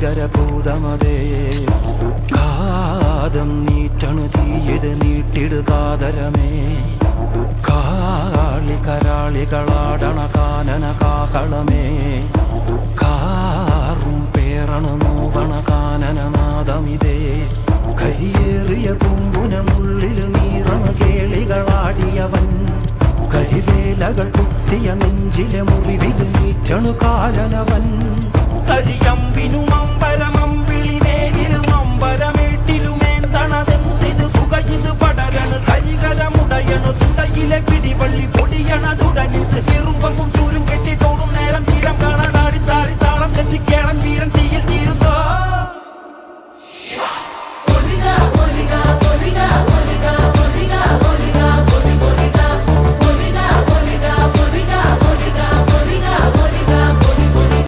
ഭീകരഭൂതമതേ കാതം നീറ്റണു തീയത് നീട്ടിടുകാതരമേ കാളി കരാളികളാടണ കാനന കാഹളമേ കാറും പേറണു നോവണ കാനനനാദമിതേ കരിയേറിയ പൂമ്പുനമുള്ളിൽ നീറണ കേളികളാടിയവൻ കരിവേലകൾ കുത്തിയ നെഞ്ചിലെ മുറിവിൽ നീറ്റണു കാലനവൻ കരിയമ്പിനും അമ്പരമമ്പിളിമേലിലും അമ്പരമേട്ടിലുമേന്തണതെന്തിത് പുകയിത് പടരണു കരികരമുടയണു തുടയിലെ പിടിവള്ളി പൊടിയണ തുടങ്ങിത് ചെറുമ്പും